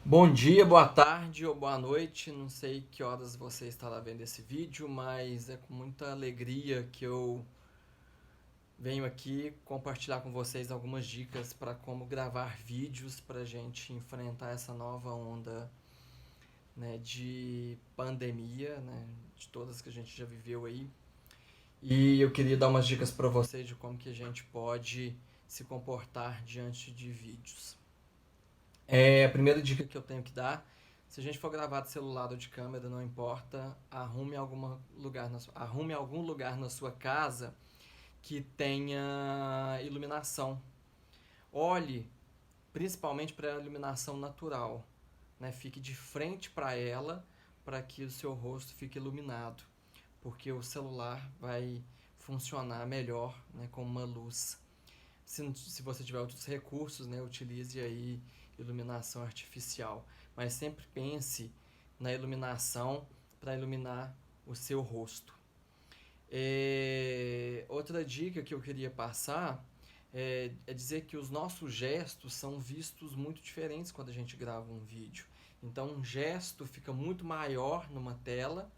Bom dia, boa tarde ou boa noite, não sei que horas você estará vendo esse vídeo, mas é com muita alegria que eu venho aqui compartilhar com vocês algumas dicas para como gravar vídeos para a gente enfrentar essa nova onda, né, de pandemia, né, de todas que a gente já viveu aí. E eu queria dar umas dicas para vocês de como que a gente pode se comportar diante de vídeos. A primeira dica que eu tenho que dar, se a gente for gravar de celular ou de câmera, não importa, arrume algum lugar na sua casa que tenha iluminação. Olhe principalmente para a iluminação natural, né? Fique de frente para ela para que o seu rosto fique iluminado, porque o celular vai funcionar melhor, né, com uma luz. Se você tiver outros recursos, né, utilize aí iluminação artificial. Mas sempre pense na iluminação para iluminar o seu rosto. Outra dica que eu queria passar é dizer que os nossos gestos são vistos muito diferentes quando a gente grava um vídeo. Então, um gesto fica muito maior numa tela,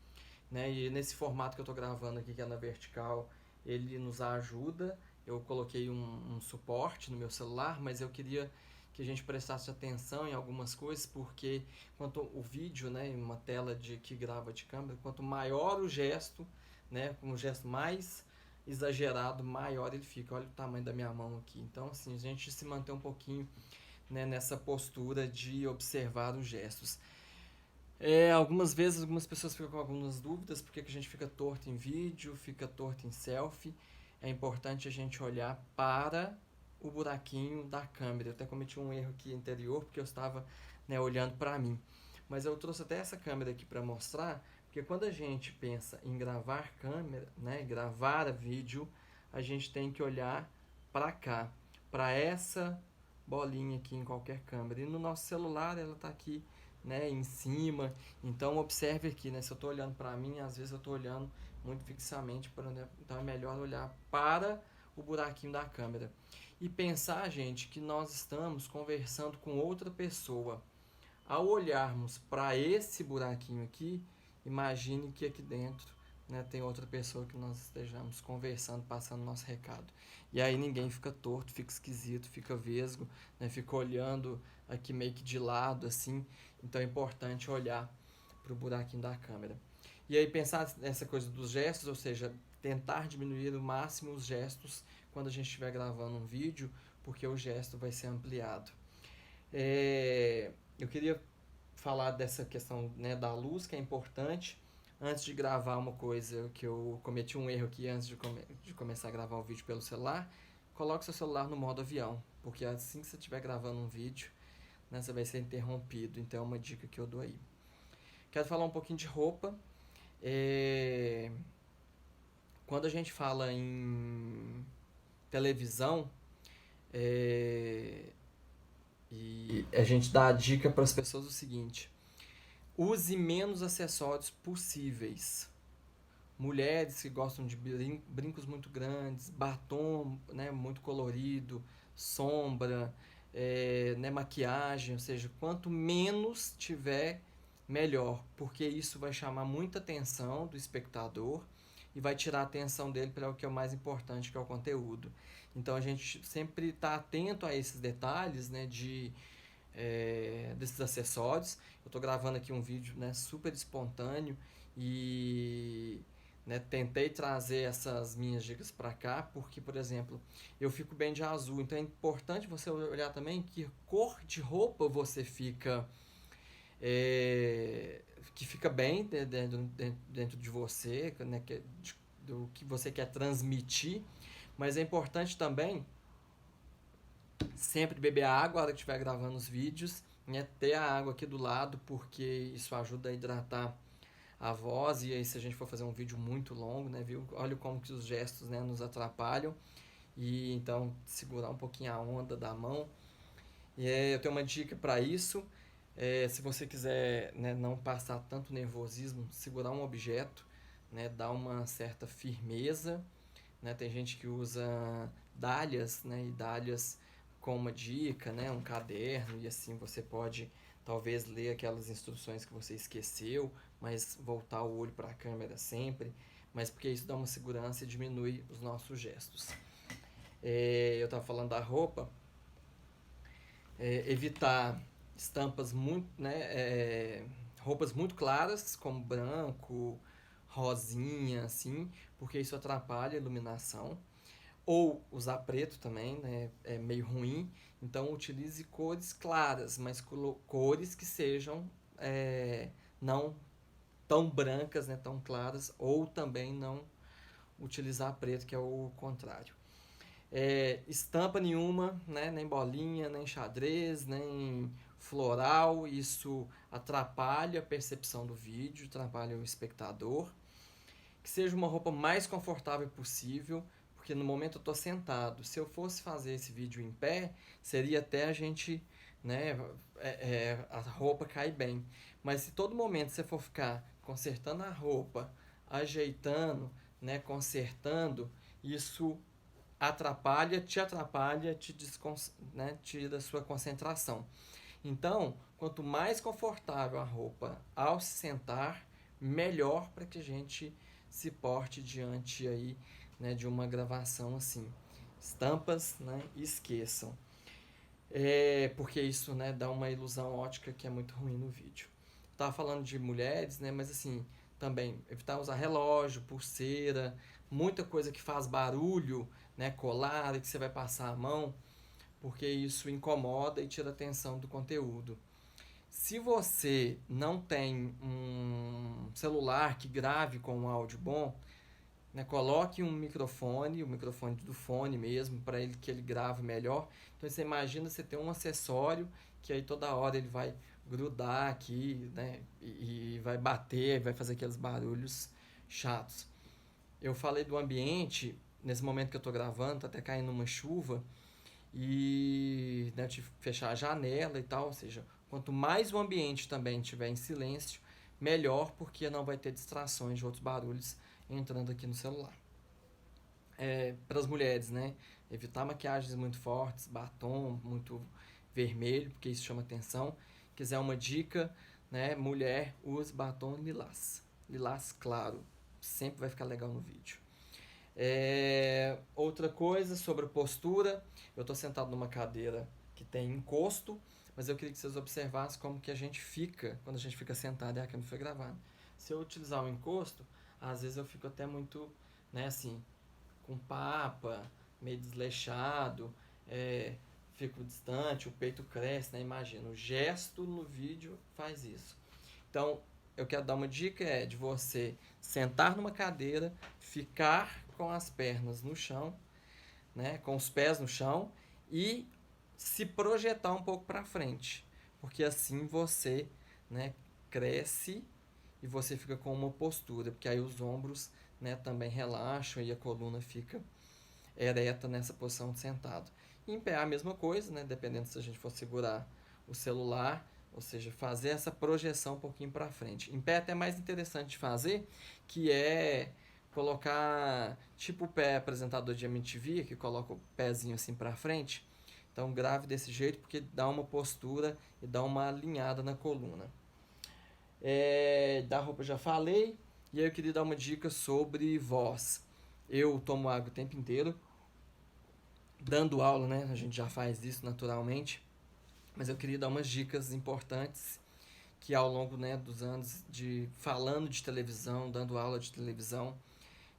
né? E nesse formato que eu estou gravando aqui, que é na vertical, ele nos ajuda. Eu coloquei um suporte no meu celular, mas eu queria que a gente prestasse atenção em algumas coisas, porque quanto o vídeo, né, em uma tela que grava de câmera, quanto maior o gesto, né, com um gesto mais exagerado, maior ele fica. Olha o tamanho da minha mão aqui. Então, assim, a gente se manter um pouquinho, né, nessa postura de observar os gestos. Algumas vezes algumas pessoas ficam com algumas dúvidas porque que a gente fica torto em vídeo, fica torto em selfie. É importante a gente olhar para o buraquinho da câmera. Eu até cometi um erro aqui anterior porque eu estava, né, olhando para mim. Mas eu trouxe até essa câmera aqui para mostrar, porque quando a gente pensa em gravar câmera, né, gravar vídeo, a gente tem que olhar para cá, para essa bolinha aqui em qualquer câmera. E no nosso celular ela está aqui, né, em cima. Então observe aqui, né, se eu estou olhando para mim, às vezes eu estou olhando muito fixamente, né, então é melhor olhar para o buraquinho da câmera. E pensar, gente, que nós estamos conversando com outra pessoa. Ao olharmos para esse buraquinho aqui, imagine que aqui dentro, né, tem outra pessoa que nós estejamos conversando, passando nosso recado. E aí ninguém fica torto, fica esquisito, fica vesgo, né, fica olhando aqui meio que de lado assim. Então é importante olhar para o buraquinho da câmera. E aí pensar nessa coisa dos gestos, ou seja, tentar diminuir o máximo os gestos quando a gente estiver gravando um vídeo, porque o gesto vai ser ampliado. Eu queria falar dessa questão, né, da luz, que é importante. Antes de gravar uma coisa, que eu cometi um erro aqui antes de começar a gravar o vídeo pelo celular, coloque seu celular no modo avião, porque assim que você estiver gravando um vídeo, né, você vai ser interrompido. Então é uma dica que eu dou aí. Quero falar um pouquinho de roupa. É... Quando a gente fala em televisão, é... e a gente dá a dica para as pessoas o seguinte: use menos acessórios possíveis. Mulheres que gostam de brincos muito grandes, batom, né, muito colorido, sombra, né, maquiagem, ou seja, quanto menos tiver, melhor, porque isso vai chamar muita atenção do espectador e vai tirar a atenção dele para o que é o mais importante, que é o conteúdo. Então a gente sempre está atento a esses detalhes, né, desses acessórios. Eu estou gravando aqui um vídeo, né, super espontâneo e, né, tentei trazer essas minhas dicas para cá porque, por exemplo, eu fico bem de azul, então é importante você olhar também que cor de roupa você fica, que fica bem dentro de você, né, do que você quer transmitir. Mas é importante também sempre beber água na hora que estiver gravando os vídeos, né? Ter a água aqui do lado, porque isso ajuda a hidratar a voz. E aí, se a gente for fazer um vídeo muito longo, né, viu? Olha como que os gestos, né, nos atrapalham. E então, segurar um pouquinho a onda da mão. Eu tenho uma dica para isso. Se você quiser, né, não passar tanto nervosismo, segurar um objeto, né, dar uma certa firmeza, né? Tem gente que usa dálias, né, e dálias com uma dica, né, um caderno, e assim você pode talvez ler aquelas instruções que você esqueceu, mas voltar o olho para a câmera sempre, mas porque isso dá uma segurança e diminui os nossos gestos. Eu estava falando da roupa, evitar estampas muito, né, roupas muito claras, como branco, rosinha, assim, porque isso atrapalha a iluminação. Ou usar preto também, né, é meio ruim. Então utilize cores claras, mas cores que sejam não tão brancas, né, tão claras, ou também não utilizar preto, que é o contrário. Estampa nenhuma, né, nem bolinha, nem xadrez, nem floral, isso atrapalha a percepção do vídeo, atrapalha o espectador. Que seja uma roupa mais confortável possível, porque no momento eu estou sentado. Se eu fosse fazer esse vídeo em pé, seria até a gente, né, a roupa cair bem. Mas se todo momento você for ficar consertando a roupa, ajeitando, né, consertando, isso atrapalha, né, tira a sua concentração. Então, quanto mais confortável a roupa ao se sentar, melhor para que a gente se porte diante aí, né, de uma gravação assim. Estampas, né, esqueçam. Porque isso, né, dá uma ilusão ótica que é muito ruim no vídeo. Estava falando de mulheres, né, mas assim, também evitar usar relógio, pulseira, muita coisa que faz barulho, né, colar e que você vai passar a mão, porque isso incomoda e tira a atenção do conteúdo. Se você não tem um celular que grave com um áudio bom, né, coloque um microfone, o microfone do fone mesmo, para ele que ele grave melhor. Então você imagina você ter um acessório que aí toda hora ele vai grudar aqui, né, e vai bater, vai fazer aqueles barulhos chatos. Eu falei do ambiente, nesse momento que eu estou gravando, tá até caindo uma chuva, e né, eu tive que fechar a janela e tal, ou seja, quanto mais o ambiente também estiver em silêncio, melhor, porque não vai ter distrações de outros barulhos entrando aqui no celular. Para as mulheres, né, evitar maquiagens muito fortes, batom muito vermelho, porque isso chama atenção. Quiser uma dica, né, mulher, use batom lilás, lilás claro, sempre vai ficar legal no vídeo. Outra coisa sobre postura, eu estou sentado numa cadeira que tem encosto, mas eu queria que vocês observassem como que a gente fica quando a gente fica sentado e a câmera foi gravando. Se eu utilizar o encosto, às vezes eu fico até muito, né, assim, com papa, meio desleixado, fico distante, o peito cresce, né, imagina, o gesto no vídeo faz isso. Então, eu quero dar uma dica, de você sentar numa cadeira, ficar com as pernas no chão, né, com os pés no chão e se projetar um pouco para frente, porque assim você, né, cresce e você fica com uma postura, porque aí os ombros, né, também relaxam e a coluna fica ereta nessa posição de sentado. E em pé a mesma coisa, né, dependendo se a gente for segurar o celular, ou seja, fazer essa projeção um pouquinho para frente. Em pé é até mais interessante de fazer, que é colocar tipo o pé apresentador de MTV, que coloca o pezinho assim para frente. Então grave desse jeito porque dá uma postura e dá uma alinhada na coluna. Da roupa eu já falei, e aí eu queria dar uma dica sobre voz. Eu tomo água o tempo inteiro, dando aula, né? A gente já faz isso naturalmente, mas eu queria dar umas dicas importantes que ao longo, né, dos anos de falando de televisão, dando aula de televisão,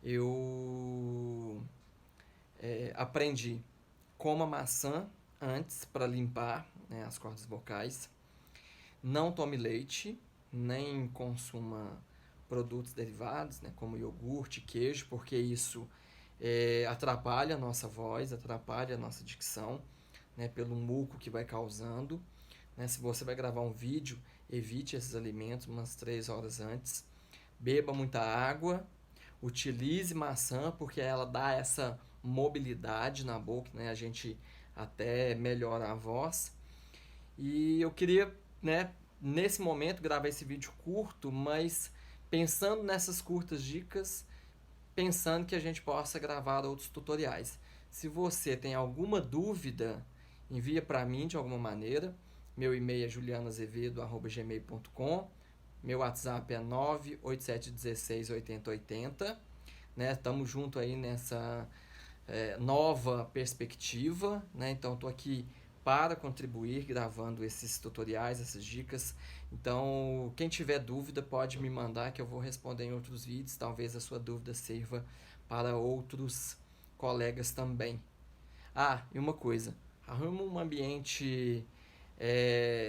eu aprendi. Coma maçã antes para limpar, né, as cordas vocais. Não tome leite, nem consuma produtos derivados, né, como iogurte, queijo, porque isso atrapalha a nossa voz, atrapalha a nossa dicção, né, pelo muco que vai causando. Né, se você vai gravar um vídeo, evite esses alimentos umas 3 horas antes. Beba muita água. Utilize maçã, porque ela dá essa mobilidade na boca, né? A gente até melhora a voz. E eu queria, né, nesse momento, gravar esse vídeo curto, mas pensando nessas curtas dicas, pensando que a gente possa gravar outros tutoriais. Se você tem alguma dúvida envia para mim de alguma maneira. Meu e-mail é julianazevedo@gmail.com. Meu WhatsApp é 987168080. Né? Estamos junto aí nessa nova perspectiva, né? Então estou aqui para contribuir, gravando esses tutoriais, essas dicas. Então, quem tiver dúvida pode me mandar que eu vou responder em outros vídeos. Talvez a sua dúvida sirva para outros colegas também. Ah, e uma coisa, arruma um ambiente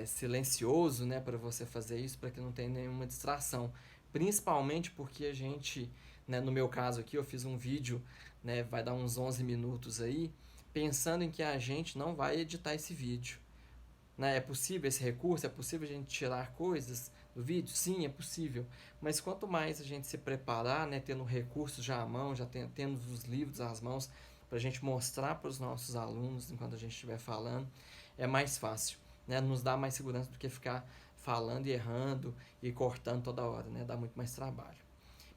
silencioso, né, para você fazer isso, para que não tenha nenhuma distração. Principalmente porque a gente, né, no meu caso aqui, eu fiz um vídeo, né, vai dar uns 11 minutos aí, pensando em que a gente não vai editar esse vídeo. Né? É possível esse recurso? É possível a gente tirar coisas do vídeo? Sim, é possível. Mas quanto mais a gente se preparar, né, tendo recursos já à mão, já tendo os livros às mãos, para a gente mostrar para os nossos alunos enquanto a gente estiver falando, é mais fácil. Né? Nos dá mais segurança do que ficar falando e errando e cortando toda hora. Né? Dá muito mais trabalho.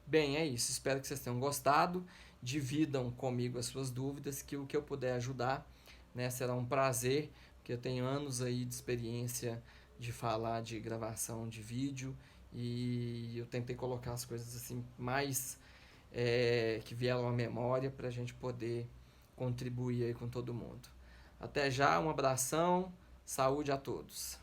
Bem, é isso. Espero que vocês tenham gostado. Dividam comigo as suas dúvidas, que o que eu puder ajudar, né, será um prazer, porque eu tenho anos aí de experiência de falar de gravação de vídeo e eu tentei colocar as coisas assim mais que vieram à memória para a gente poder contribuir aí com todo mundo. Até já, um abração, saúde a todos.